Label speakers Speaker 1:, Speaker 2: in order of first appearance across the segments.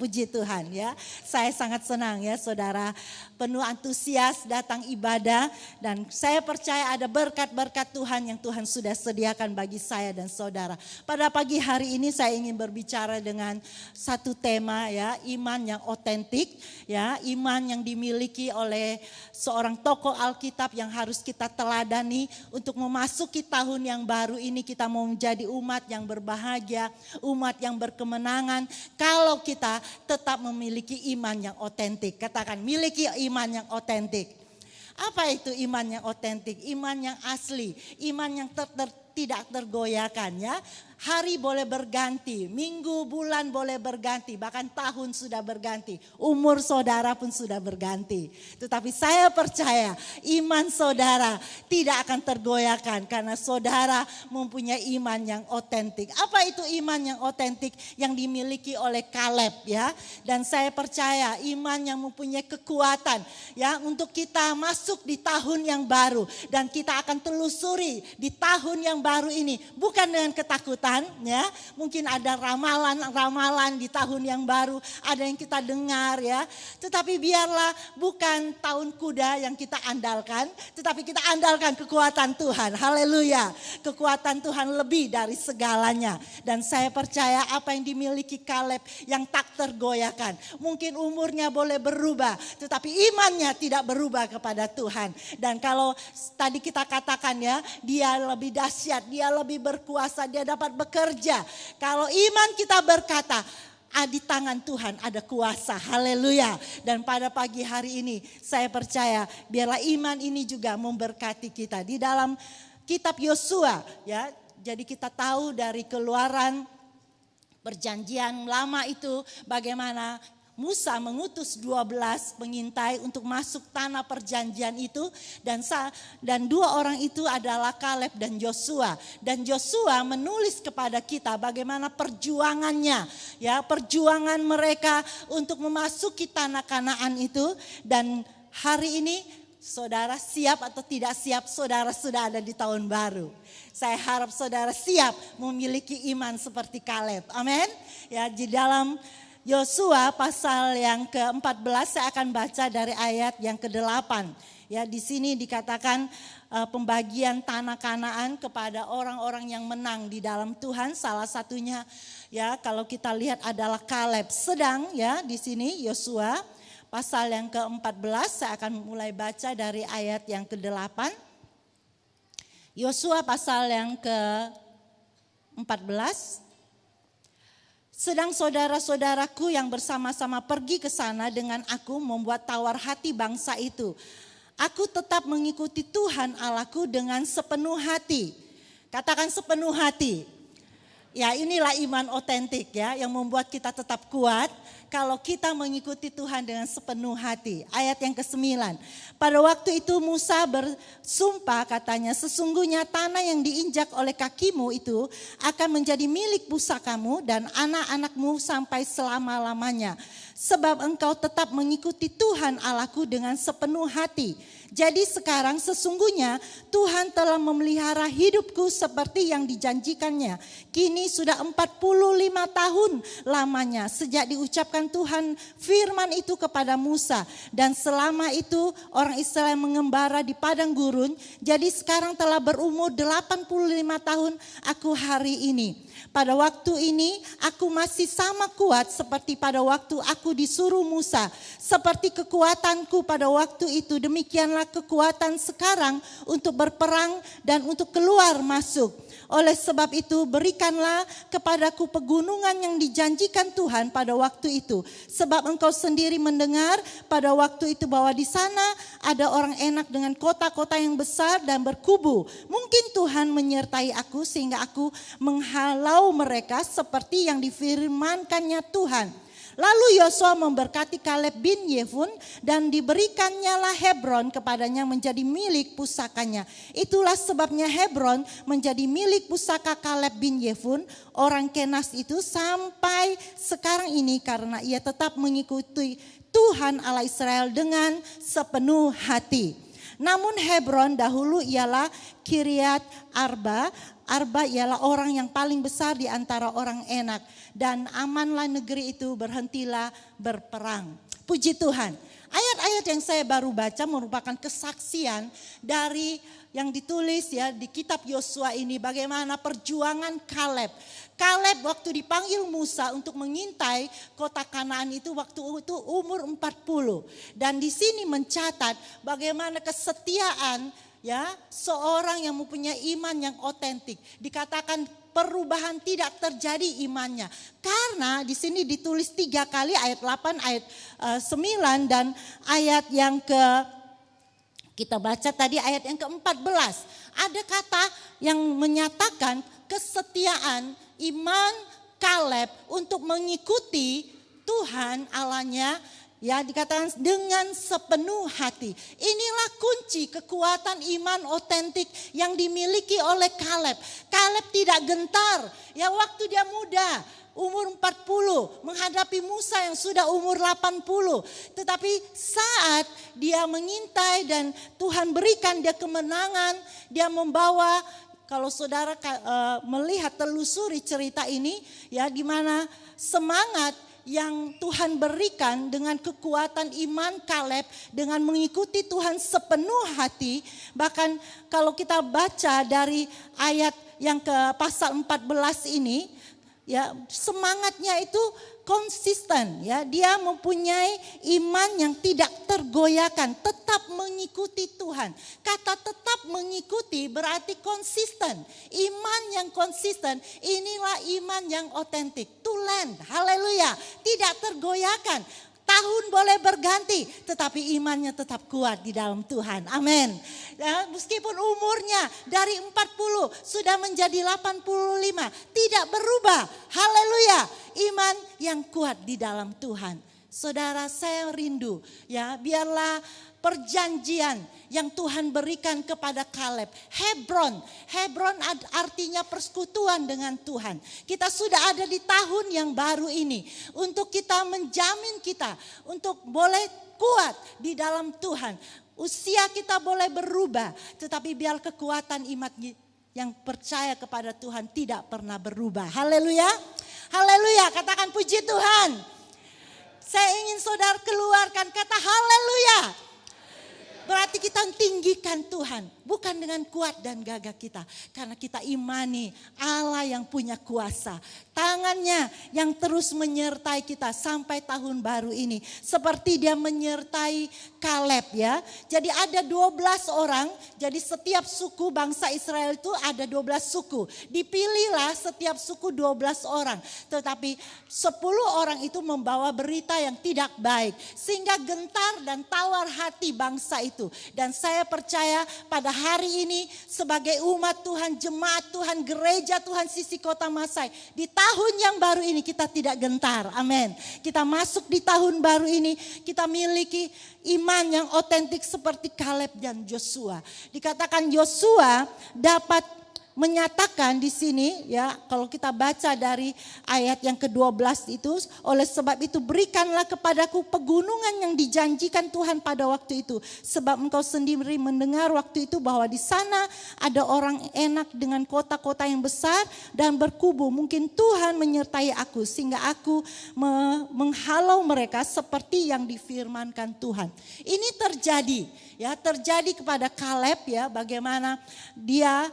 Speaker 1: Puji Tuhan ya, saya sangat senang ya saudara penuh antusias datang ibadah dan saya percaya ada berkat-berkat Tuhan yang Tuhan sudah sediakan bagi saya dan saudara. Pada pagi hari ini saya ingin berbicara dengan satu tema ya, iman yang otentik ya, iman yang dimiliki oleh seorang tokoh Alkitab yang harus kita teladani untuk memasuki tahun yang baru ini. Kita mau menjadi umat yang berbahagia, umat yang berkemenangan kalau kita tetap memiliki iman yang otentik. Katakan, miliki iman yang otentik. Apa itu iman yang otentik? Iman yang asli, iman yang tidak tergoyahkan ya. Hari boleh berganti, minggu, bulan boleh berganti, bahkan tahun sudah berganti. Umur saudara pun sudah berganti. Tetapi saya percaya iman saudara tidak akan tergoyahkan karena saudara mempunyai iman yang otentik. Apa itu iman yang otentik yang dimiliki oleh Kaleb ya? Dan saya percaya iman yang mempunyai kekuatan ya untuk kita masuk di tahun yang baru dan kita akan telusuri di tahun yang baru ini bukan dengan ketakutan. Ya, mungkin ada ramalan-ramalan di tahun yang baru, ada yang kita dengar ya. Tetapi biarlah bukan tahun kuda yang kita andalkan, tetapi kita andalkan kekuatan Tuhan. Haleluya. Kekuatan Tuhan lebih dari segalanya. Dan saya percaya apa yang dimiliki Kaleb yang tak tergoyahkan. Mungkin umurnya boleh berubah, tetapi imannya tidak berubah kepada Tuhan. Dan kalau tadi kita katakan ya, dia lebih dahsyat, dia lebih berkuasa, dia dapat bekerja. Kalau iman kita berkata, di tangan Tuhan ada kuasa. Haleluya. Dan pada pagi hari ini saya percaya biarlah iman ini juga memberkati kita. Di dalam kitab Yosua ya. Jadi kita tahu dari Keluaran perjanjian lama itu bagaimana Musa mengutus 12 pengintai untuk masuk tanah perjanjian itu dan dua orang itu adalah Kaleb dan Yosua. Dan Yosua menulis kepada kita bagaimana perjuangannya ya, perjuangan mereka untuk memasuki tanah Kanaan itu. Dan hari ini saudara siap atau tidak siap, saudara sudah ada di tahun baru. Saya harap saudara siap memiliki iman seperti Kaleb. Amin. Ya, di dalam Yosua pasal yang ke-14 saya akan baca dari ayat yang ke-8. Ya, di sini dikatakan pembagian tanah Kanaan kepada orang-orang yang menang di dalam Tuhan. Salah satunya ya kalau kita lihat adalah Kaleb. Sedang ya di sini Yosua pasal yang ke-14 saya akan mulai baca dari ayat yang ke-8. Yosua pasal yang ke-14. Sedang saudara-saudaraku yang bersama-sama pergi ke sana dengan aku membuat tawar hati bangsa itu. Aku tetap mengikuti Tuhan Allahku dengan sepenuh hati. Katakan sepenuh hati. Ya, inilah iman otentik ya yang membuat kita tetap kuat kalau kita mengikuti Tuhan dengan sepenuh hati. Ayat yang ke-9. Pada waktu itu Musa bersumpah katanya, sesungguhnya tanah yang diinjak oleh kakimu itu akan menjadi milik pusakamu dan anak-anakmu sampai selama-lamanya. Sebab engkau tetap mengikuti Tuhan Allahku dengan sepenuh hati. Jadi sekarang sesungguhnya Tuhan telah memelihara hidupku seperti yang dijanjikannya. Kini sudah 45 tahun lamanya sejak diucapkan Tuhan firman itu kepada Musa. Dan selama itu orang Israel mengembara di padang gurun. Jadi sekarang telah berumur 85 tahun aku hari ini. Pada waktu ini aku masih sama kuat seperti pada waktu aku disuruh Musa. Seperti kekuatanku pada waktu itu, demikianlah kekuatan sekarang untuk berperang dan untuk keluar masuk. Oleh sebab itu berikanlah kepadaku pegunungan yang dijanjikan Tuhan pada waktu itu. Sebab engkau sendiri mendengar pada waktu itu bahwa di sana ada orang enak dengan kota-kota yang besar dan berkubu. Mungkin Tuhan menyertai aku sehingga aku menghalau mereka seperti yang difirmankannya Tuhan. Lalu Yosua memberkati Kaleb bin Yefun dan diberikannya lah Hebron kepadanya menjadi milik pusakanya. Itulah sebabnya Hebron menjadi milik pusaka Kaleb bin Yefun orang Kenas itu sampai sekarang ini karena ia tetap mengikuti Tuhan Allah Israel dengan sepenuh hati. Namun Hebron dahulu ialah Kiryat Arba. Arba ialah orang yang paling besar di antara orang Enak. Dan amanlah negeri itu, berhentilah berperang. Puji Tuhan. Ayat-ayat yang saya baru baca merupakan kesaksian dari yang ditulis ya di kitab Yosua ini, bagaimana perjuangan Kaleb. Kaleb waktu dipanggil Musa untuk mengintai kota Kanaan itu waktu itu umur 40. Dan di sini mencatat bagaimana kesetiaan ya seorang yang mempunyai iman yang otentik. Dikatakan perubahan tidak terjadi imannya. Karena di sini ditulis 3 kali, ayat 8, ayat 9 dan ayat yang kita baca tadi ayat yang ke-14. Ada kata yang menyatakan kesetiaan iman Kaleb untuk mengikuti Tuhan Allahnya. Ya, dikatakan dengan sepenuh hati. Inilah kunci kekuatan iman otentik yang dimiliki oleh Kaleb. Kaleb tidak gentar. Ya, waktu dia muda, umur 40, menghadapi Musa yang sudah umur 80. Tetapi saat dia mengintai dan Tuhan berikan dia kemenangan, dia membawa, kalau saudara melihat telusuri cerita ini, ya di mana semangat yang Tuhan berikan dengan kekuatan iman Kaleb dengan mengikuti Tuhan sepenuh hati. Bahkan kalau kita baca dari ayat yang ke pasal 14 ini, ya semangatnya itu konsisten, ya dia mempunyai iman yang tidak tergoyahkan, tetap mengikuti Tuhan. Kata tetap mengikuti berarti konsisten. Iman yang konsisten, inilah iman yang otentik. To land, haleluya, tidak tergoyahkan. Tahun boleh berganti, tetapi imannya tetap kuat di dalam Tuhan. Amin. Ya, meskipun umurnya dari 40 sudah menjadi 85, tidak berubah. Haleluya. Iman yang kuat di dalam Tuhan. Saudara, saya rindu ya, biarlah perjanjian yang Tuhan berikan kepada Kaleb. Hebron artinya persekutuan dengan Tuhan. Kita sudah ada di tahun yang baru ini untuk kita menjamin kita untuk boleh kuat di dalam Tuhan. Usia kita boleh berubah, tetapi biar kekuatan iman yang percaya kepada Tuhan tidak pernah berubah. Haleluya. Haleluya, katakan puji Tuhan. Saya ingin saudara keluarkan kata haleluya. Berarti kita tinggikan Tuhan, bukan dengan kuat dan gagah kita. Karena kita imani Allah yang punya kuasa. Tangannya yang terus menyertai kita sampai tahun baru ini. Seperti dia menyertai Kaleb ya. Jadi ada 12 orang, jadi setiap suku bangsa Israel itu ada 12 suku. Dipilihlah setiap suku 12 orang. Tetapi 10 orang itu membawa berita yang tidak baik. Sehingga gentar dan tawar hati bangsa itu. Dan saya percaya pada hari ini sebagai umat Tuhan, jemaat Tuhan, gereja Tuhan Sisi Kota Masai, di tahun yang baru ini kita tidak gentar. Amin. Kita masuk di tahun baru ini, kita miliki iman yang otentik seperti Kaleb dan Yosua. Dikatakan Yosua dapat menyatakan di sini ya, kalau kita baca dari ayat yang ke-12 itu, oleh sebab itu berikanlah kepadaku pegunungan yang dijanjikan Tuhan pada waktu itu, sebab engkau sendiri mendengar waktu itu bahwa di sana ada orang Enak dengan kota-kota yang besar dan berkubu. Mungkin Tuhan menyertai aku sehingga aku menghalau mereka seperti yang difirmankan Tuhan. Ini terjadi ya, terjadi kepada Kaleb ya, bagaimana dia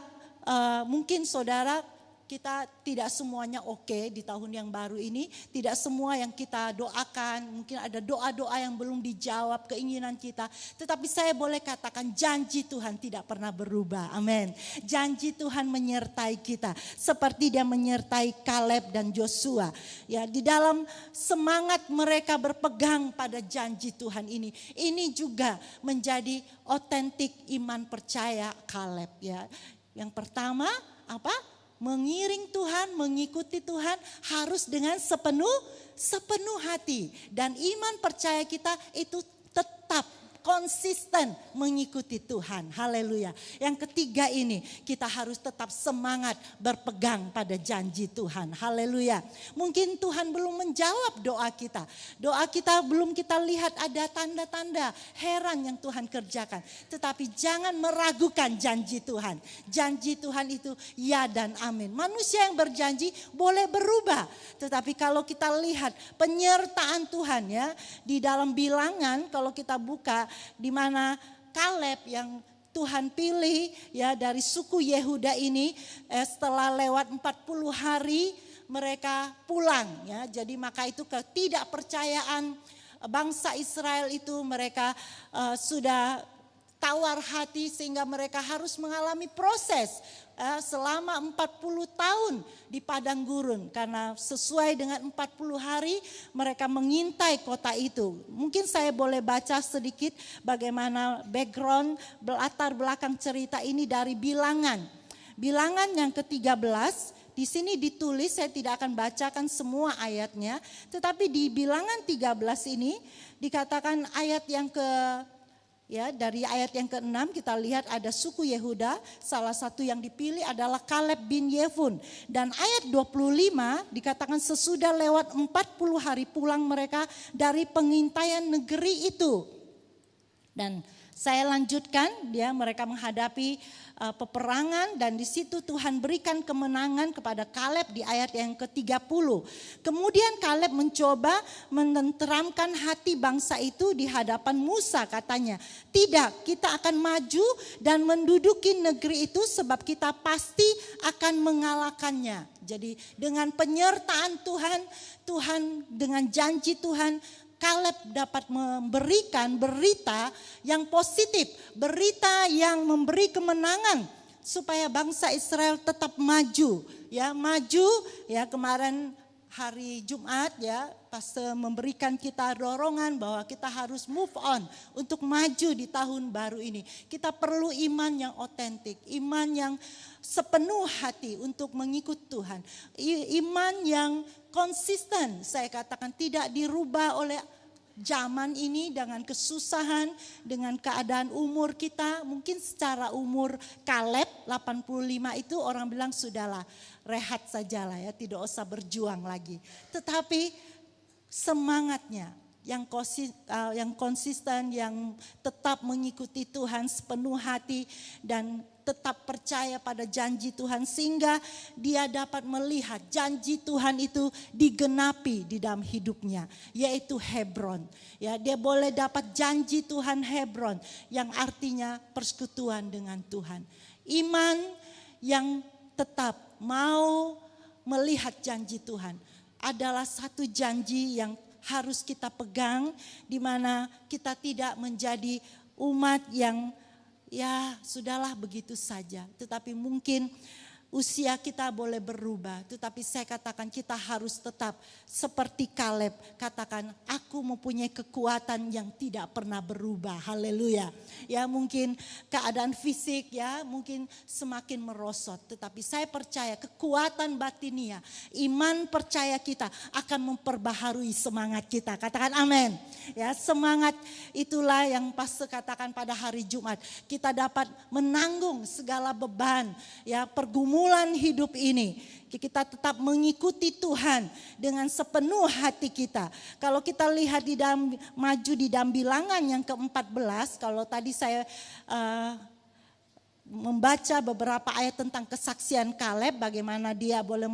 Speaker 1: mungkin saudara, kita tidak semuanya oke di tahun yang baru ini. Tidak semua yang kita doakan, mungkin ada doa-doa yang belum dijawab, keinginan kita. Tetapi saya boleh katakan janji Tuhan tidak pernah berubah. Amin. Janji Tuhan menyertai kita. Seperti dia menyertai Kaleb dan Yosua. Ya, di dalam semangat mereka berpegang pada janji Tuhan ini. Ini juga menjadi otentik iman percaya Kaleb ya. Yang pertama apa? Mengiring Tuhan, mengikuti Tuhan harus dengan sepenuh hati. Dan iman percaya kita itu tetap konsisten mengikuti Tuhan. Haleluya. Yang ketiga ini, kita harus tetap semangat berpegang pada janji Tuhan. Haleluya. Mungkin Tuhan belum menjawab doa kita. Doa kita belum kita lihat ada tanda-tanda heran yang Tuhan kerjakan. Tetapi jangan meragukan janji Tuhan. Janji Tuhan itu ya dan amin. Manusia yang berjanji boleh berubah. Tetapi kalau kita lihat penyertaan Tuhan ya, di dalam Bilangan kalau kita buka di mana Kaleb yang Tuhan pilih ya dari suku Yehuda ini setelah lewat 40 hari mereka pulang ya. Jadi maka itu ketidakpercayaan bangsa Israel itu mereka sudah tawar hati sehingga mereka harus mengalami proses selama 40 tahun di padang gurun. Karena sesuai dengan 40 hari mereka mengintai kota itu. Mungkin saya boleh baca sedikit bagaimana background latar belakang cerita ini dari Bilangan. Bilangan yang ke-13. Di sini ditulis, saya tidak akan bacakan semua ayatnya. Tetapi di Bilangan 13 ini dikatakan ayat yang dari ayat yang ke-6 kita lihat ada suku Yehuda, salah satu yang dipilih adalah Kaleb bin Yefun. Dan ayat 25 dikatakan sesudah lewat 40 hari pulang mereka dari pengintaian negeri itu. Dan saya lanjutkan, mereka menghadapi peperangan dan di situ Tuhan berikan kemenangan kepada Kaleb di ayat yang ke-30. Kemudian Kaleb mencoba menenteramkan hati bangsa itu di hadapan Musa, katanya, "Tidak, kita akan maju dan menduduki negeri itu sebab kita pasti akan mengalahkannya." Jadi dengan penyertaan Tuhan dengan janji Tuhan, Kaleb dapat memberikan berita yang positif, berita yang memberi kemenangan supaya bangsa Israel tetap maju. Kemarin hari Jumat pastor memberikan kita dorongan bahwa kita harus move on untuk maju di tahun baru ini. Kita perlu iman yang otentik, iman yang sepenuh hati untuk mengikut Tuhan. Iman yang konsisten, saya katakan tidak dirubah oleh zaman ini dengan kesusahan, dengan keadaan umur kita. Mungkin secara umur Kaleb 85 itu orang bilang sudahlah rehat sajalah ya, tidak usah berjuang lagi. Tetapi semangatnya yang konsisten, yang tetap mengikuti Tuhan sepenuh hati dan tetap percaya pada janji Tuhan sehingga dia dapat melihat janji Tuhan itu digenapi di dalam hidupnya, yaitu Hebron. Ya, dia boleh dapat janji Tuhan Hebron yang artinya persekutuan dengan Tuhan. Iman yang tetap mau melihat janji Tuhan adalah satu janji yang harus kita pegang, di mana kita tidak menjadi umat yang ya sudahlah begitu saja. Tetapi mungkin usia kita boleh berubah, tetapi saya katakan kita harus tetap seperti Kaleb. Katakan, aku mempunyai kekuatan yang tidak pernah berubah. Haleluya. Ya mungkin keadaan fisik ya mungkin semakin merosot, tetapi saya percaya kekuatan batinia, iman percaya kita akan memperbaharui semangat kita. Katakan amin. Ya, semangat itulah yang pastor katakan pada hari Jumat. Kita dapat menanggung segala beban, ya pergumulan hidup ini. Kita tetap mengikuti Tuhan dengan sepenuh hati kita. Kalau kita lihat di dalam maju di dalam Bilangan yang ke-14, kalau tadi saya membaca beberapa ayat tentang kesaksian Kaleb, bagaimana dia boleh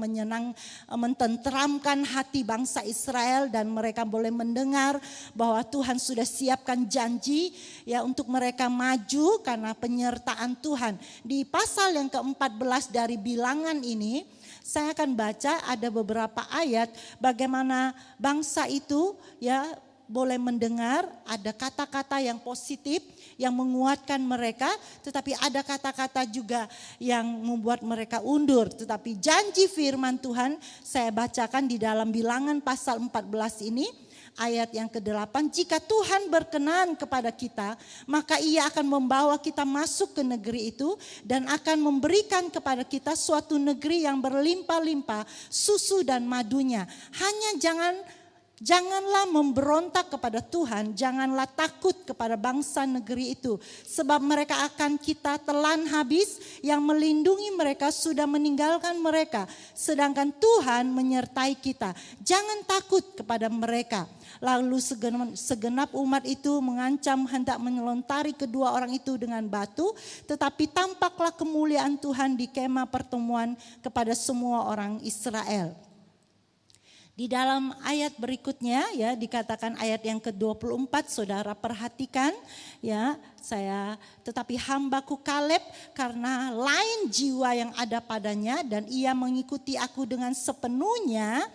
Speaker 1: mententeramkan hati bangsa Israel dan mereka boleh mendengar bahwa Tuhan sudah siapkan janji ya untuk mereka maju karena penyertaan Tuhan. Di pasal yang ke-14 dari Bilangan ini, saya akan baca ada beberapa ayat bagaimana bangsa itu ya boleh mendengar ada kata-kata yang positif yang menguatkan mereka, tetapi ada kata-kata juga yang membuat mereka undur. Tetapi janji firman Tuhan saya bacakan di dalam Bilangan pasal 14 ini, ayat yang ke-8, jika Tuhan berkenan kepada kita, maka Ia akan membawa kita masuk ke negeri itu dan akan memberikan kepada kita suatu negeri yang berlimpah-limpah susu dan madunya. Hanya jangan Janganlah memberontak kepada Tuhan, janganlah takut kepada bangsa negeri itu. Sebab mereka akan kita telan habis, yang melindungi mereka sudah meninggalkan mereka. Sedangkan Tuhan menyertai kita. Jangan takut kepada mereka. Lalu segenap umat itu mengancam hendak menelontari kedua orang itu dengan batu. Tetapi tampaklah kemuliaan Tuhan di kemah pertemuan kepada semua orang Israel. Di dalam ayat berikutnya ya dikatakan ayat yang ke-24, saudara perhatikan ya, tetapi hambaku Kaleb karena lain jiwa yang ada padanya dan ia mengikuti aku dengan sepenuhnya,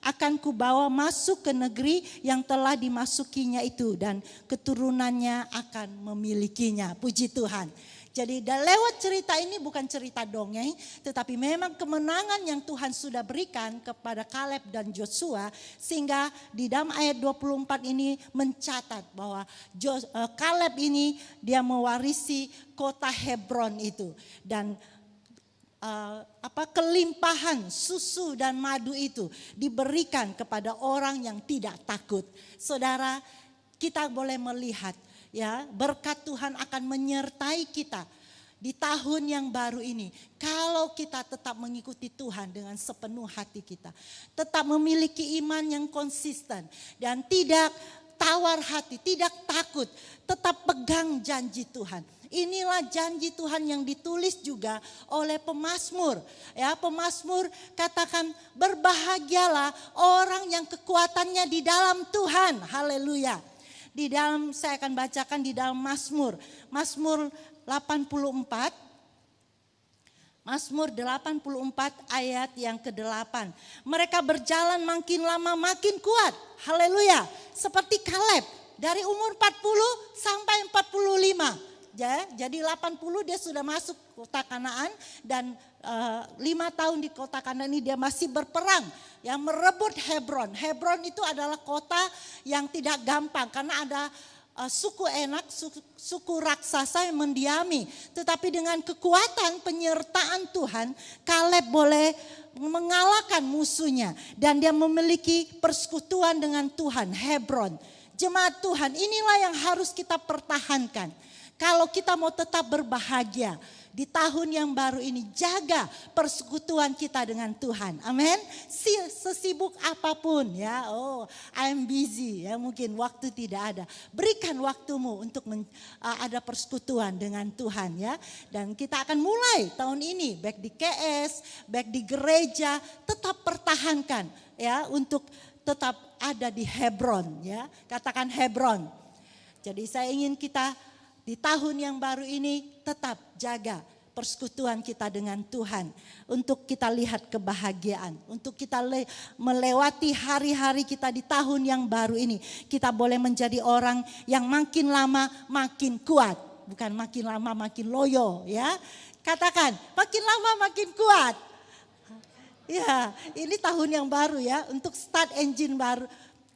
Speaker 1: akan kubawa masuk ke negeri yang telah dimasukinya itu dan keturunannya akan memilikinya. Puji Tuhan. Jadi lewat cerita ini bukan cerita dongeng, tetapi memang kemenangan yang Tuhan sudah berikan kepada Kaleb dan Joshua, sehingga di dalam ayat 24 ini mencatat bahwa Kaleb ini dia mewarisi kota Hebron itu, dan kelimpahan susu dan madu itu diberikan kepada orang yang tidak takut. Saudara, kita boleh melihat ya, berkat Tuhan akan menyertai kita di tahun yang baru ini. Kalau kita tetap mengikuti Tuhan dengan sepenuh hati kita. Tetap memiliki iman yang konsisten. Dan tidak tawar hati, tidak takut. Tetap pegang janji Tuhan. Inilah janji Tuhan yang ditulis juga oleh pemazmur. Ya, pemazmur katakan, berbahagialah orang yang kekuatannya di dalam Tuhan. Haleluya. Di dalam, saya akan bacakan di dalam Mazmur 84. Mazmur 84 ayat yang ke-8. Mereka berjalan makin lama makin kuat. Haleluya. Seperti Kaleb dari umur 40 sampai 45. Ya, jadi 80 dia sudah masuk kota Kanaan, dan 5 tahun di kota Kanaan ini dia masih berperang, ya, merebut Hebron. Hebron itu adalah kota yang tidak gampang karena ada suku Enak, suku raksasa yang mendiami. Tetapi dengan kekuatan penyertaan Tuhan, Kaleb boleh mengalahkan musuhnya dan dia memiliki persekutuan dengan Tuhan, Hebron. Jemaat Tuhan, inilah yang harus kita pertahankan. Kalau kita mau tetap berbahagia di tahun yang baru ini, jaga persekutuan kita dengan Tuhan. Amin. Sesibuk apapun ya, I'm busy ya, mungkin waktu tidak ada. Berikan waktumu untuk ada persekutuan dengan Tuhan ya. Dan kita akan mulai tahun ini baik di KS, baik di gereja, tetap pertahankan ya untuk tetap ada di Hebron ya. Katakan Hebron. Jadi saya ingin kita di tahun yang baru ini tetap jaga persekutuan kita dengan Tuhan. Untuk kita lihat kebahagiaan. Untuk kita melewati hari-hari kita di tahun yang baru ini. Kita boleh menjadi orang yang makin lama makin kuat. Bukan makin lama makin loyo ya. Katakan makin lama makin kuat. Ya, ini tahun yang baru ya. Untuk start engine baru.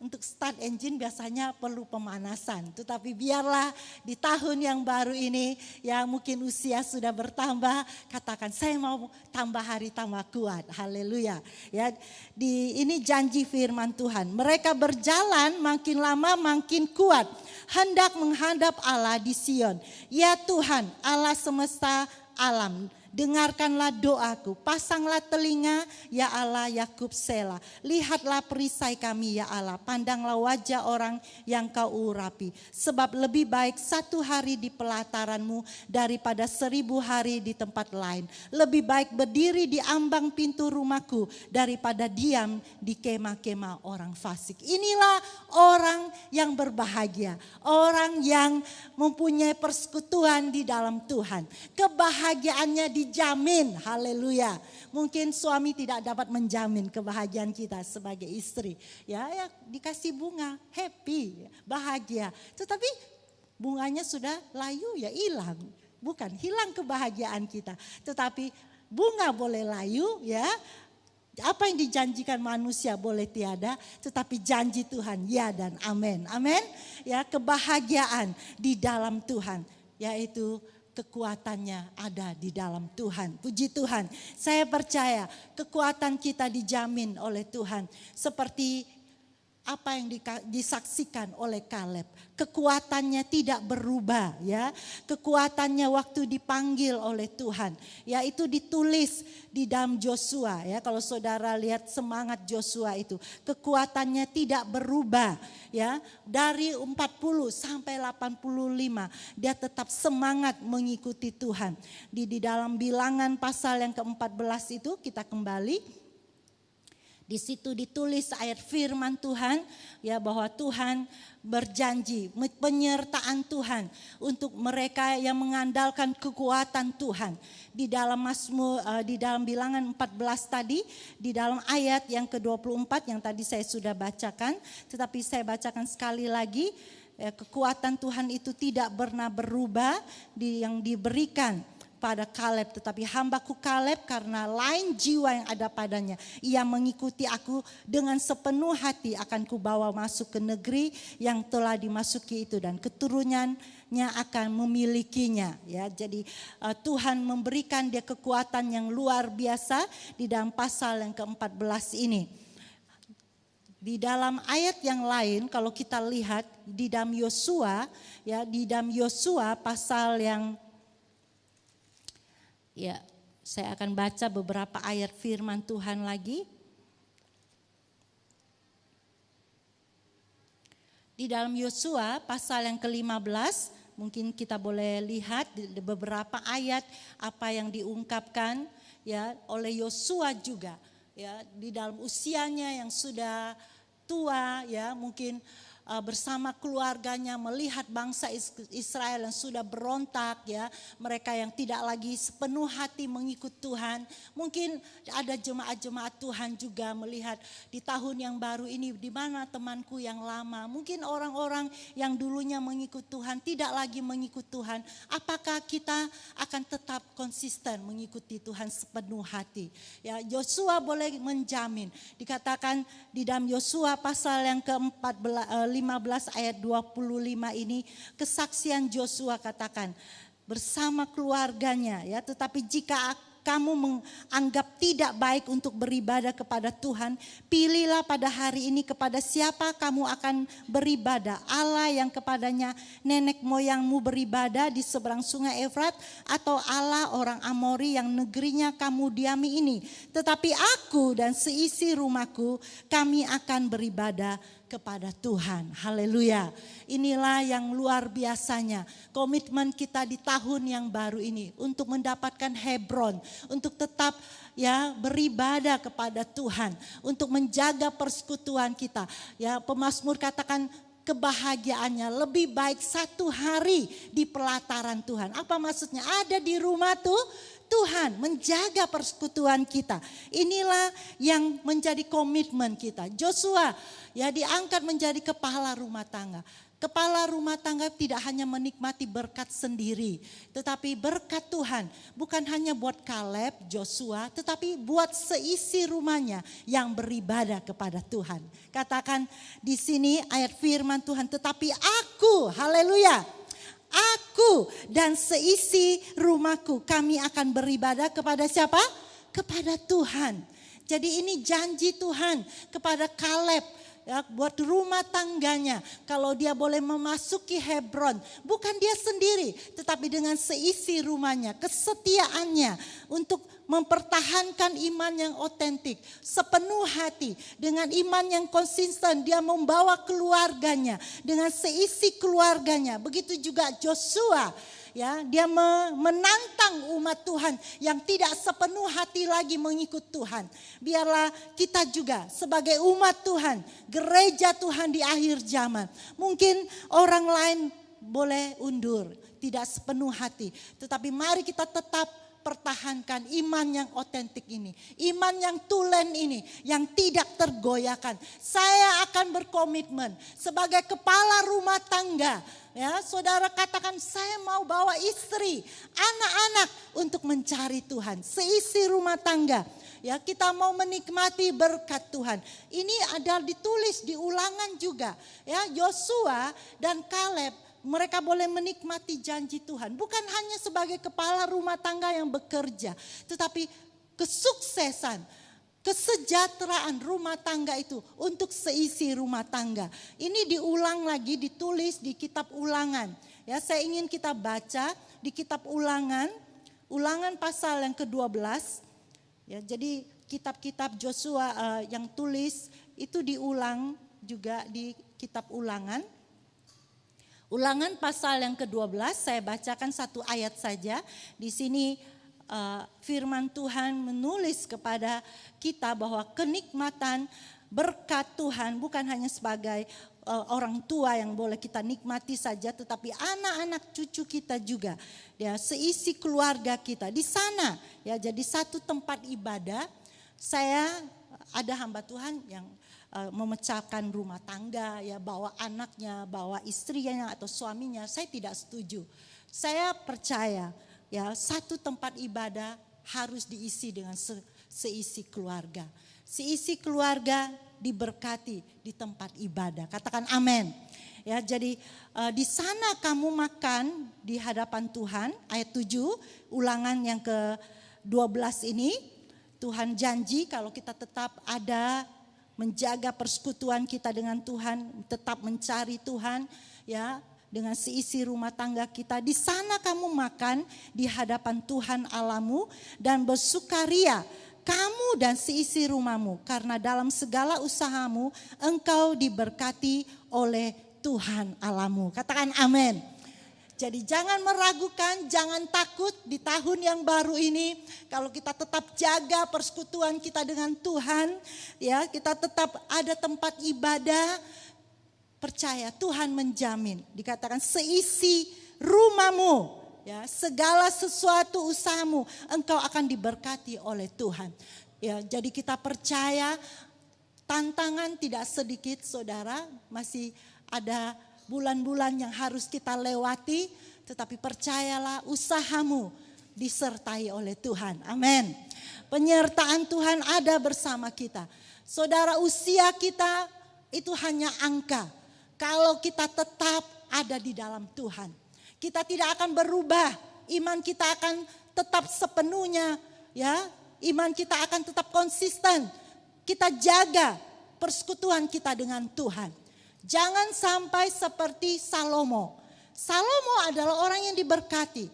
Speaker 1: Untuk start engine biasanya perlu pemanasan. Tetapi biarlah di tahun yang baru ini, ya mungkin usia sudah bertambah, katakan saya mau tambah hari tambah kuat. Haleluya. Ya, ini janji firman Tuhan. Mereka berjalan makin lama makin kuat, hendak menghadap Allah di Sion. Ya Tuhan, Allah semesta alam, dengarkanlah doaku, pasanglah telinga ya Allah Yakub Sela. Lihatlah perisai kami ya Allah, pandanglah wajah orang yang kau urapi. Sebab lebih baik 1 hari di pelataranmu daripada 1000 hari di tempat lain. Lebih baik berdiri di ambang pintu rumahku daripada diam di kemah-kemah orang fasik. Inilah orang yang berbahagia, orang yang mempunyai persekutuan di dalam Tuhan. Kebahagiaannya dijamin, haleluya. Mungkin suami tidak dapat menjamin kebahagiaan kita sebagai istri. Ya dikasih bunga, happy, bahagia. Tetapi bunganya sudah layu ya hilang. Bukan hilang kebahagiaan kita. Tetapi bunga boleh layu ya. Apa yang dijanjikan manusia boleh tiada, tetapi janji Tuhan ya dan amin. Amin. Ya, kebahagiaan di dalam Tuhan, yaitu kekuatannya ada di dalam Tuhan. Puji Tuhan. Saya percaya kekuatan kita dijamin oleh Tuhan. Seperti apa yang disaksikan oleh Kaleb. Kekuatannya tidak berubah ya. Kekuatannya waktu dipanggil oleh Tuhan. Ya itu ditulis di dalam Joshua ya. Kalau saudara lihat semangat Joshua itu. Kekuatannya tidak berubah ya. Dari 40 sampai 85 dia tetap semangat mengikuti Tuhan. Di dalam Bilangan pasal yang ke-14 itu kita kembali. Di situ ditulis ayat firman Tuhan ya bahwa Tuhan berjanji penyertaan Tuhan untuk mereka yang mengandalkan kekuatan Tuhan. Di dalam di dalam Bilangan 14 tadi, di dalam ayat yang ke-24 yang tadi saya sudah bacakan, tetapi saya bacakan sekali lagi, kekuatan Tuhan itu tidak pernah berubah yang diberikan pada Kaleb, tetapi hambaku Kaleb karena lain jiwa yang ada padanya, ia mengikuti aku dengan sepenuh hati, akan kubawa masuk ke negeri yang telah dimasuki itu dan keturunannya akan memilikinya. Ya, jadi Tuhan memberikan dia kekuatan yang luar biasa di dalam pasal yang ke-14 ini. Di dalam ayat yang lain kalau kita lihat di dalam Yosua ya, di dalam Yosua pasal yang ya, saya akan baca beberapa ayat firman Tuhan lagi. Di dalam Yosua pasal yang ke-15, mungkin kita boleh lihat beberapa ayat apa yang diungkapkan ya oleh Yosua juga. Ya, di dalam usianya yang sudah tua ya, mungkin bersama keluarganya melihat bangsa Israel yang sudah berontak ya, mereka yang tidak lagi sepenuh hati mengikut Tuhan. Mungkin ada jemaat-jemaat Tuhan juga melihat di tahun yang baru ini di mana temanku yang lama, mungkin orang-orang yang dulunya mengikut Tuhan tidak lagi mengikut Tuhan. Apakah kita akan tetap konsisten mengikuti Tuhan sepenuh hati? Ya, Yosua boleh menjamin, dikatakan di dalam Yosua pasal yang ke-15 ayat 25 ini, kesaksian Joshua katakan bersama keluarganya ya, tetapi jika kamu menganggap tidak baik untuk beribadah kepada Tuhan, pilihlah pada hari ini kepada siapa kamu akan beribadah. Allah yang kepadanya nenek moyangmu beribadah di seberang sungai Efrat, atau Allah orang Amori yang negerinya kamu diami ini. Tetapi aku dan seisi rumahku, kami akan beribadah kepada Tuhan. Haleluya. Inilah yang luar biasanya komitmen kita di tahun yang baru ini untuk mendapatkan Hebron, untuk tetap ya beribadah kepada Tuhan, untuk menjaga persekutuan kita. Ya, pemazmur katakan kebahagiaannya lebih baik satu hari di pelataran Tuhan. Apa maksudnya? Ada di rumah Tuhan, menjaga persekutuan kita. Inilah yang menjadi komitmen kita. Joshua ya diangkat menjadi kepala rumah tangga. Kepala rumah tangga tidak hanya menikmati berkat sendiri, tetapi berkat Tuhan bukan hanya buat Kaleb, Joshua, tetapi buat seisi rumahnya yang beribadah kepada Tuhan. Katakan di sini ayat firman Tuhan, tetapi aku, haleluya, aku dan seisi rumahku, kami akan beribadah kepada siapa? Kepada Tuhan. Jadi ini janji Tuhan kepada Kaleb ya, buat rumah tangganya. Kalau dia boleh memasuki Hebron, bukan dia sendiri, tetapi dengan seisi rumahnya, kesetiaannya untuk mempertahankan iman yang otentik, sepenuh hati, dengan iman yang konsisten, dia membawa keluarganya, dengan seisi keluarganya. Begitu juga Joshua. Ya, dia menantang umat Tuhan yang tidak sepenuh hati lagi mengikut Tuhan. Biarlah kita juga sebagai umat Tuhan, gereja Tuhan di akhir zaman. Mungkin orang lain boleh undur, tidak sepenuh hati. Tetapi mari kita tetap pertahankan iman yang otentik ini. Iman yang tulen ini, yang tidak tergoyahkan. Saya akan berkomitmen sebagai kepala rumah tangga. Ya, saudara katakan saya mau bawa istri, anak-anak untuk mencari Tuhan. Seisi rumah tangga. Ya, kita mau menikmati berkat Tuhan. Ini ada ditulis di Ulangan juga. Ya, Yosua dan Kaleb, mereka boleh menikmati janji Tuhan. Bukan hanya sebagai kepala rumah tangga yang bekerja, tetapi kesuksesan Kesejahteraan rumah tangga itu untuk seisi rumah tangga. Ini diulang lagi, ditulis di kitab Ulangan. Ya, saya ingin kita baca di kitab Ulangan, Ulangan pasal yang ke-12. Ya, jadi kitab-kitab Joshua yang tulis itu diulang juga di kitab Ulangan. Ulangan pasal yang ke-12, saya bacakan satu ayat saja. Di sini firman Tuhan menulis kepada kita bahwa kenikmatan berkat Tuhan bukan hanya sebagai orang tua yang boleh kita nikmati saja, tetapi anak-anak cucu kita juga, ya, seisi keluarga kita di sana. Ya, jadi satu tempat ibadah. Saya ada hamba Tuhan yang memecahkan rumah tangga, ya, bawa anaknya, bawa istrinya atau suaminya. Saya tidak setuju. Saya percaya, ya, satu tempat ibadah harus diisi dengan seisi keluarga. Seisi keluarga diberkati di tempat ibadah. Katakan amin. Ya, jadi di sana kamu makan di hadapan Tuhan. Ayat 7, Ulangan yang ke-12 ini. Tuhan janji kalau kita tetap ada menjaga persekutuan kita dengan Tuhan, tetap mencari Tuhan, ya, dengan seisi rumah tangga kita. Di sana kamu makan di hadapan Tuhan Allahmu dan bersukaria kamu dan seisi rumahmu, karena dalam segala usahamu engkau diberkati oleh Tuhan Allahmu. Katakan amin. Jadi jangan meragukan, jangan takut di tahun yang baru ini. Kalau kita tetap jaga persekutuan kita dengan Tuhan, ya, kita tetap ada tempat ibadah. Percaya Tuhan menjamin, dikatakan seisi rumahmu, ya, segala sesuatu usahamu engkau akan diberkati oleh Tuhan. Ya, jadi kita percaya tantangan tidak sedikit, saudara, masih ada bulan-bulan yang harus kita lewati, tetapi percayalah usahamu disertai oleh Tuhan. Amin. Penyertaan Tuhan ada bersama kita. Saudara, usia kita itu hanya angka. Kalau kita tetap ada di dalam Tuhan, kita tidak akan berubah. Iman kita akan tetap sepenuhnya, ya. Iman kita akan tetap konsisten. Kita jaga persekutuan kita dengan Tuhan. Jangan sampai seperti Salomo. Salomo adalah orang yang diberkati.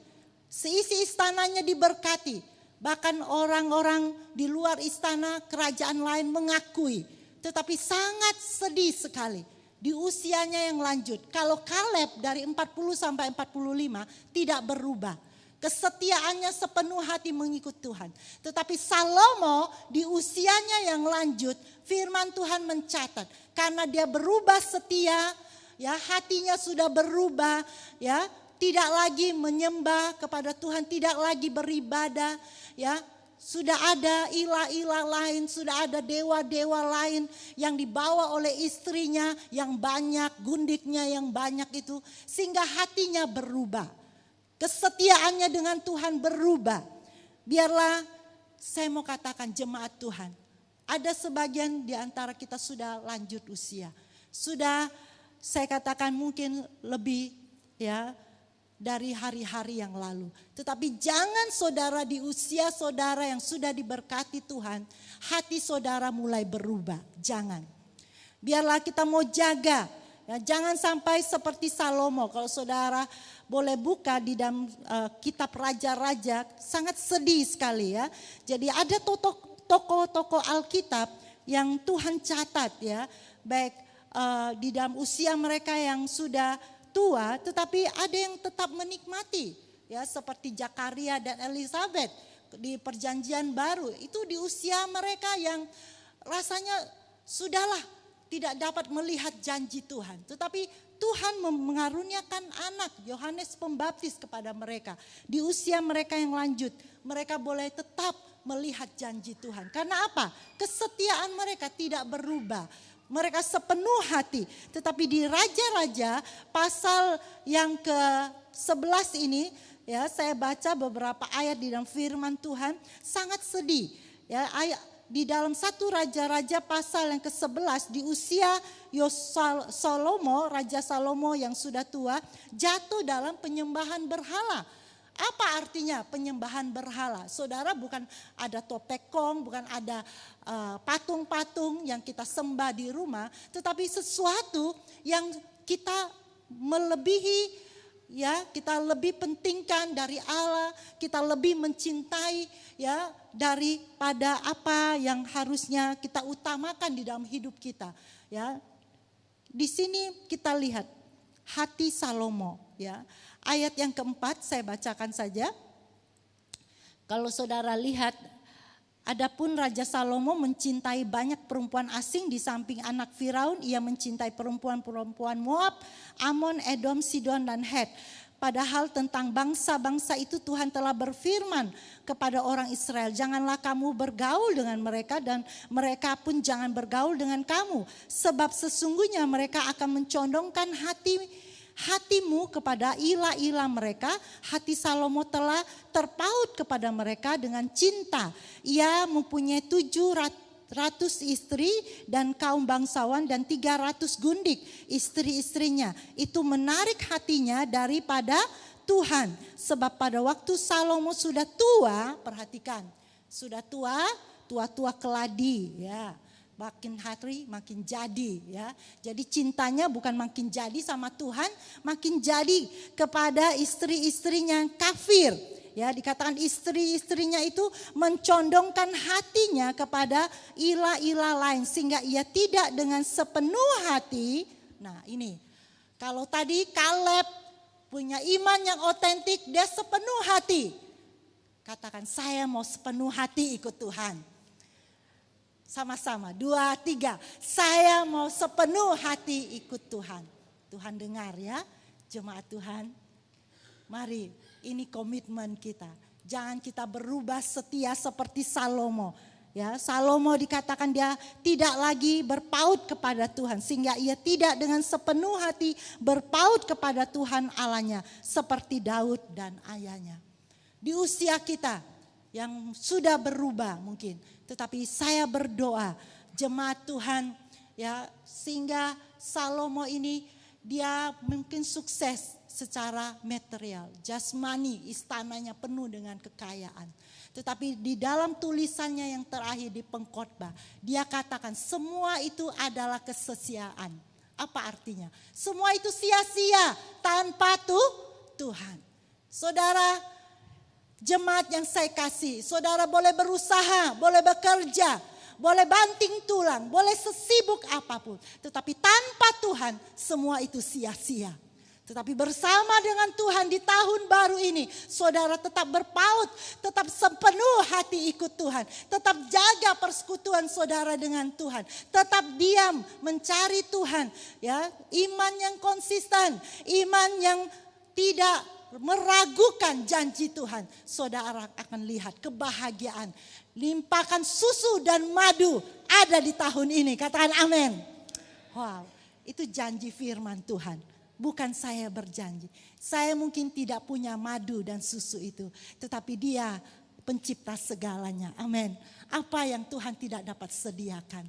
Speaker 1: Seisi istananya diberkati. Bahkan orang-orang di luar istana kerajaan lain mengakui. Tetapi sangat sedih sekali. Di usianya yang lanjut, kalau Kaleb dari 40 sampai 45 tidak berubah. Kesetiaannya sepenuh hati mengikut Tuhan. Tetapi Salomo di usianya yang lanjut, firman Tuhan mencatat. Karena dia berubah setia, ya, hatinya sudah berubah, ya, tidak lagi menyembah kepada Tuhan, tidak lagi beribadah, ya. Sudah ada ilah-ilah lain, sudah ada dewa-dewa lain yang dibawa oleh istrinya yang banyak, gundiknya yang banyak itu. Sehingga hatinya berubah. Kesetiaannya dengan Tuhan berubah. Biarlah saya mau katakan jemaat Tuhan. Ada sebagian di antara kita sudah lanjut usia. Sudah saya katakan mungkin lebih, ya, dari hari-hari yang lalu. Tetapi jangan saudara di usia saudara yang sudah diberkati Tuhan, hati saudara mulai berubah. Jangan. Biarlah kita mau jaga. Ya, jangan sampai seperti Salomo. Kalau saudara boleh buka di dalam kitab Raja-Raja, sangat sedih sekali, ya. Jadi ada tokoh-tokoh Alkitab yang Tuhan catat, ya. Baik di dalam usia mereka yang sudah tua, tetapi ada yang tetap menikmati, ya, seperti Zakaria dan Elizabeth di Perjanjian Baru. Itu di usia mereka yang rasanya sudahlah tidak dapat melihat janji Tuhan, tetapi Tuhan mengaruniakan anak Yohanes Pembaptis kepada mereka. Di usia mereka yang lanjut, mereka boleh tetap melihat janji Tuhan. Karena apa? Kesetiaan mereka tidak berubah. Mereka sepenuh hati. Tetapi di Raja-Raja pasal yang ke-11 ini, ya, saya baca beberapa ayat di dalam firman Tuhan, sangat sedih. Ya, di dalam satu Raja-Raja pasal yang ke-11, di usia Salomo, Raja Salomo yang sudah tua, jatuh dalam penyembahan berhala. Apa artinya penyembahan berhala? Saudara, bukan ada topekong, bukan ada patung-patung yang kita sembah di rumah, tetapi sesuatu yang kita melebihi, ya, kita lebih pentingkan dari Allah, kita lebih mencintai, ya, daripada apa yang harusnya kita utamakan di dalam hidup kita, ya. Di sini kita lihat hati Salomo, ya. Ayat yang keempat saya bacakan saja. Kalau saudara lihat, adapun Raja Salomo mencintai banyak perempuan asing di samping anak Firaun, ia mencintai perempuan-perempuan Moab, Amon, Edom, Sidon dan Het. Padahal tentang bangsa-bangsa itu Tuhan telah berfirman kepada orang Israel, janganlah kamu bergaul dengan mereka dan mereka pun jangan bergaul dengan kamu. Sebab sesungguhnya mereka akan mencondongkan hatimu kepada ilah-ilah mereka. Hati Salomo telah terpaut kepada mereka dengan cinta. Ia mempunyai 700 istri dan kaum bangsawan dan 300 gundik istri-istrinya. Itu menarik hatinya daripada Tuhan. Sebab pada waktu Salomo sudah tua, perhatikan, sudah tua keladi, ya. Makin hari makin jadi, ya. Jadi cintanya bukan makin jadi sama Tuhan, makin jadi kepada istri-istrinya kafir. Ya, dikatakan istri-istrinya itu mencondongkan hatinya kepada ilah-ilah lain sehingga ia tidak dengan sepenuh hati. Nah, ini kalau tadi Kaleb punya iman yang otentik, dia sepenuh hati. Katakan, saya mau sepenuh hati ikut Tuhan. Sama-sama, 2, 3. Saya mau sepenuh hati ikut Tuhan. Tuhan dengar, ya, jemaat Tuhan. Mari, ini komitmen kita. Jangan kita berubah setia seperti Salomo. Ya, Salomo dikatakan dia tidak lagi berpaut kepada Tuhan. Sehingga ia tidak dengan sepenuh hati berpaut kepada Tuhan Allahnya. Seperti Daud dan ayahnya. Di usia kita yang sudah berubah mungkin. Tetapi saya berdoa jemaat Tuhan, ya, sehingga Salomo ini dia mungkin sukses secara material, jasmani, istananya penuh dengan kekayaan. Tetapi di dalam tulisannya yang terakhir di Pengkhotbah, dia katakan semua itu adalah kesia-siaan. Apa artinya? Semua itu sia-sia tanpa Tuhan. Saudara, jemaat yang saya kasih, saudara boleh berusaha, boleh bekerja, boleh banting tulang, boleh sesibuk apapun. Tetapi tanpa Tuhan semua itu sia-sia. Tetapi bersama dengan Tuhan di tahun baru ini, saudara tetap berpaut, tetap sepenuh hati ikut Tuhan. Tetap jaga persekutuan saudara dengan Tuhan. Tetap diam mencari Tuhan. Ya, iman yang konsisten, iman yang tidak meragukan janji Tuhan. Saudara akan lihat kebahagiaan. Limpahkan susu dan madu ada di tahun ini. Katakan amin. Wow, itu janji firman Tuhan. Bukan saya berjanji. Saya mungkin tidak punya madu dan susu itu. Tetapi Dia pencipta segalanya. Amin. Apa yang Tuhan tidak dapat sediakan.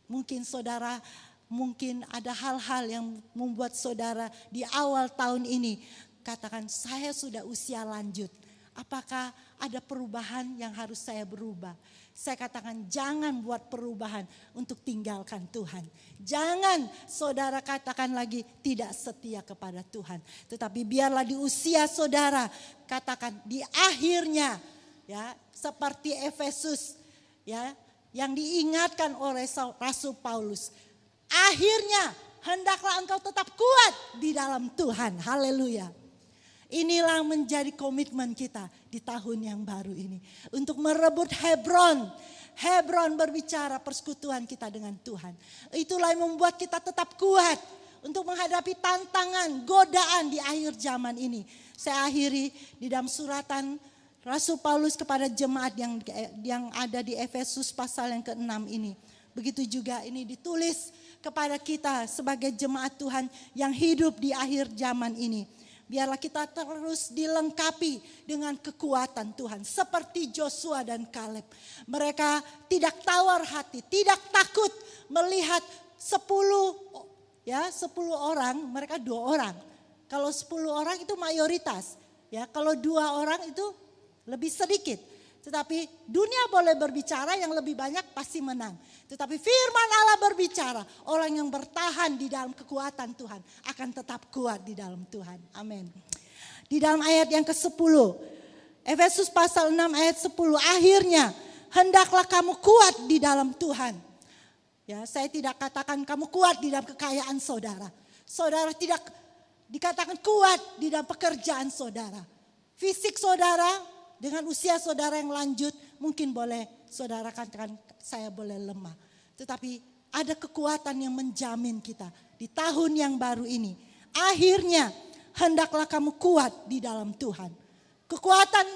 Speaker 1: Mungkin saudara, mungkin ada hal-hal yang membuat saudara di awal tahun ini katakan, saya sudah usia lanjut. Apakah ada perubahan yang harus saya berubah? Saya katakan jangan buat perubahan untuk tinggalkan Tuhan. Jangan saudara katakan lagi tidak setia kepada Tuhan. Tetapi biarlah di usia saudara katakan di akhirnya, ya, seperti Efesus, ya, yang diingatkan oleh Rasul Paulus. Akhirnya hendaklah engkau tetap kuat di dalam Tuhan. Haleluya. Inilah menjadi komitmen kita di tahun yang baru ini. Untuk merebut Hebron. Hebron berbicara persekutuan kita dengan Tuhan. Itulah yang membuat kita tetap kuat. Untuk menghadapi tantangan, godaan di akhir zaman ini. Saya akhiri di dalam suratan Rasul Paulus kepada jemaat yang ada di Efesus pasal yang ke-6 ini. Begitu juga ini ditulis kepada kita sebagai jemaat Tuhan yang hidup di akhir zaman ini. Biarlah kita terus dilengkapi dengan kekuatan Tuhan. Seperti Joshua dan Kaleb. Mereka tidak tawar hati, tidak takut melihat 10 orang, mereka 2 orang. Kalau 10 orang itu mayoritas. Ya, kalau 2 orang itu lebih sedikit. Tetapi dunia boleh berbicara, yang lebih banyak pasti menang. Tetapi firman Allah berbicara, orang yang bertahan di dalam kekuatan Tuhan akan tetap kuat di dalam Tuhan. Amin. Di dalam ayat yang ke-10, Efesus pasal 6 ayat 10, akhirnya hendaklah kamu kuat di dalam Tuhan. Ya, saya tidak katakan kamu kuat di dalam kekayaan saudara. Saudara tidak dikatakan kuat di dalam pekerjaan saudara. Fisik saudara dengan usia saudara yang lanjut mungkin boleh saudara katakan saya boleh lemah. Tetapi ada kekuatan yang menjamin kita di tahun yang baru ini. Akhirnya hendaklah kamu kuat di dalam Tuhan. Kekuatan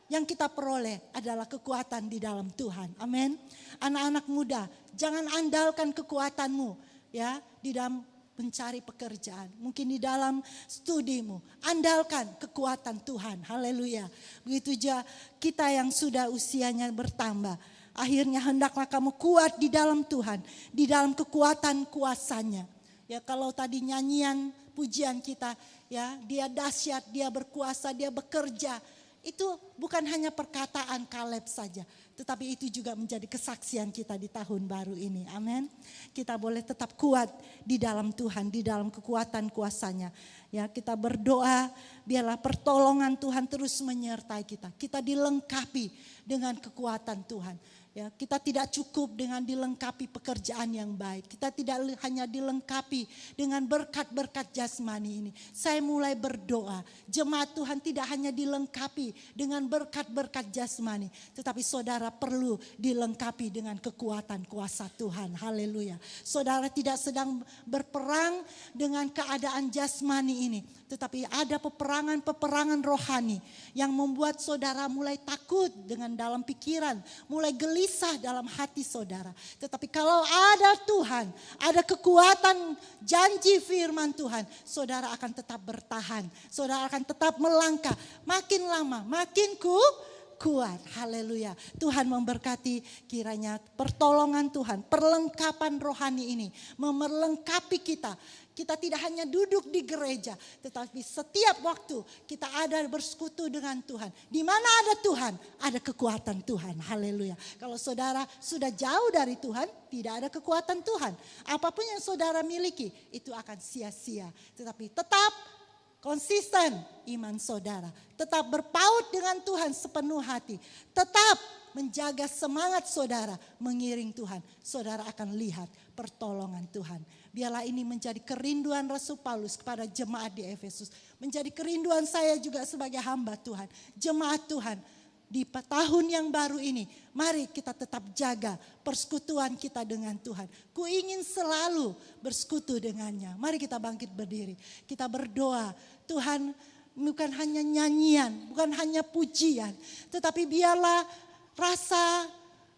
Speaker 1: yang kita peroleh adalah kekuatan di dalam Tuhan. Amin. Anak-anak muda, jangan andalkan kekuatanmu ya di dalam mencari pekerjaan, mungkin di dalam studimu, andalkan kekuatan Tuhan. Haleluya. Begitu juga kita yang sudah usianya bertambah, akhirnya hendaklah kamu kuat di dalam Tuhan, di dalam kekuatan kuasanya. Ya, kalau tadi nyanyian pujian kita, ya, dia dahsyat, dia berkuasa, dia bekerja. Itu bukan hanya perkataan Kaleb saja, tetapi itu juga menjadi kesaksian kita di tahun baru ini. Amin. Kita boleh tetap kuat di dalam Tuhan, di dalam kekuatan kuasanya. Ya, kita berdoa biarlah pertolongan Tuhan terus menyertai kita. Kita dilengkapi dengan kekuatan Tuhan. Ya, kita tidak cukup dengan dilengkapi pekerjaan yang baik. Kita tidak hanya dilengkapi dengan berkat-berkat jasmani ini. Saya mulai berdoa, jemaat Tuhan tidak hanya dilengkapi dengan berkat-berkat jasmani, tetapi saudara perlu dilengkapi dengan kekuatan kuasa Tuhan. Haleluya. Saudara tidak sedang berperang dengan keadaan jasmani ini, tetapi ada peperangan rohani yang membuat saudara mulai takut dengan dalam pikiran, mulai gelisah dalam hati saudara. Tetapi kalau ada Tuhan, ada kekuatan janji firman Tuhan, saudara akan tetap bertahan. Saudara akan tetap melangkah. Makin lama, makin kuat. Haleluya. Tuhan memberkati kiranya pertolongan Tuhan, perlengkapan rohani ini memelengkapi kita. Kita tidak hanya duduk di gereja, tetapi setiap waktu kita ada bersekutu dengan Tuhan. Di mana ada Tuhan, ada kekuatan Tuhan. Haleluya. Kalau saudara sudah jauh dari Tuhan, tidak ada kekuatan Tuhan. Apapun yang saudara miliki, itu akan sia-sia. Tetapi tetap konsisten iman saudara. Tetap berpaut dengan Tuhan sepenuh hati. Tetap menjaga semangat saudara mengiring Tuhan. Saudara akan lihat pertolongan Tuhan. Biarlah ini menjadi kerinduan Rasul Paulus kepada jemaat di Efesus. Menjadi kerinduan saya juga sebagai hamba Tuhan. Jemaat Tuhan di tahun yang baru ini. Mari kita tetap jaga persekutuan kita dengan Tuhan. Ku ingin selalu bersekutu dengannya. Mari kita bangkit berdiri. Kita berdoa. Tuhan, bukan hanya nyanyian, bukan hanya pujian. Tetapi biarlah rasa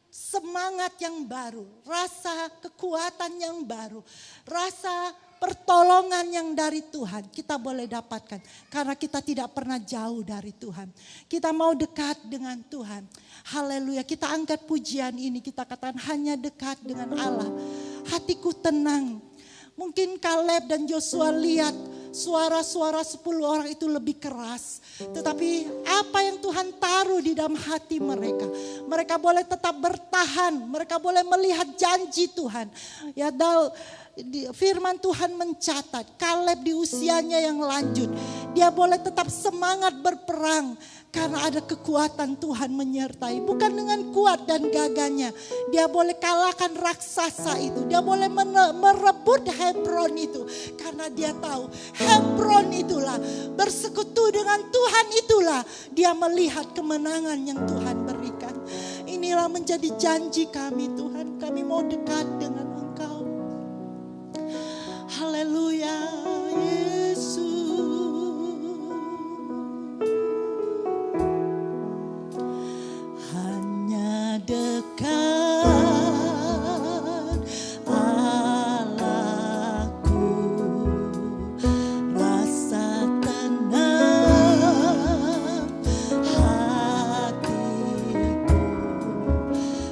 Speaker 1: semangat yang baru, rasa kekuatan yang baru, rasa pertolongan yang dari Tuhan kita boleh dapatkan. Karena kita tidak pernah jauh dari Tuhan. Kita mau dekat dengan Tuhan. Haleluya, kita angkat pujian ini, kita katakan hanya dekat dengan Allah. Hatiku tenang. Mungkin Kaleb dan Joshua lihat suara-suara 10 orang itu lebih keras. Tetapi apa yang Tuhan taruh di dalam hati mereka. Mereka boleh tetap bertahan. Mereka boleh melihat janji Tuhan. Ya, firman Tuhan mencatat Kaleb di usianya yang lanjut. Dia boleh tetap semangat berperang. Karena ada kekuatan Tuhan menyertai. Bukan dengan kuat dan gagahnya. Dia boleh kalahkan raksasa itu. Dia boleh merebut Hebron itu. Karena dia tahu Hebron itulah. Bersekutu dengan Tuhan itulah. Dia melihat kemenangan yang Tuhan berikan. Inilah menjadi janji kami Tuhan. Kami mau dekat dengan Engkau. Haleluya Yesus. Dekat Allahku, rasa tenang hatiku,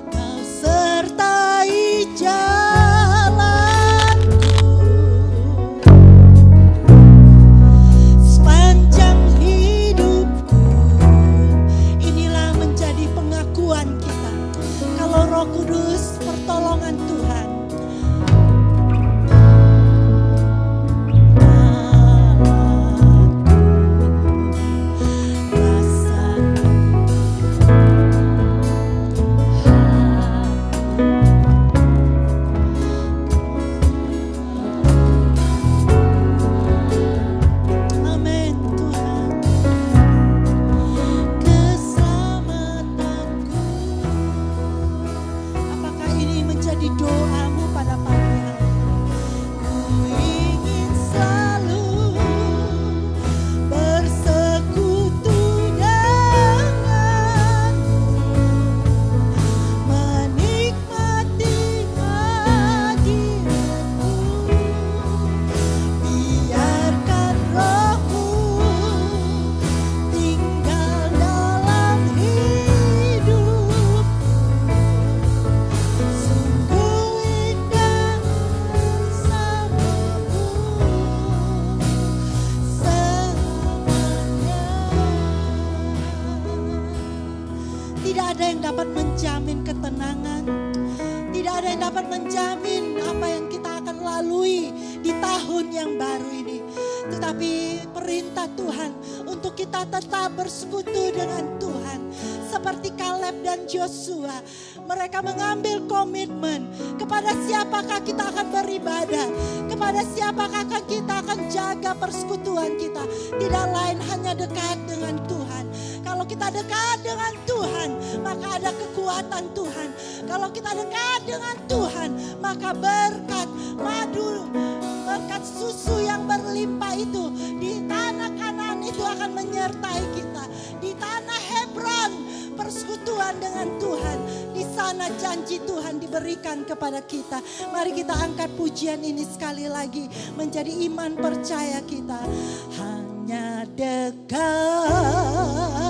Speaker 1: Kau sertai jalanku. ada yang dapat menjamin ketenangan. Tidak ada yang dapat menjamin apa yang kita akan lalui di tahun yang baru ini. Tetapi perintah Tuhan untuk kita tetap bersekutu dengan Tuhan. Seperti Kaleb dan Joshua, mereka mengambil komitmen kepada siapakah kita akan beribadah, kepada siapakah kita akan jaga persekutuan kita. Tidak lain hanya dekat dengan Tuhan. Kalau kita dekat dengan Tuhan, maka ada kekuatan Tuhan. Kalau kita dekat dengan Tuhan, maka berkat madu, berkat susu yang berlimpah itu di tanah Kanaan itu akan menyertai kita. Di tanah Hebron, persekutuan dengan Tuhan. Di sana janji Tuhan diberikan kepada kita. Mari kita angkat pujian ini sekali lagi menjadi iman percaya kita. Hanya dekat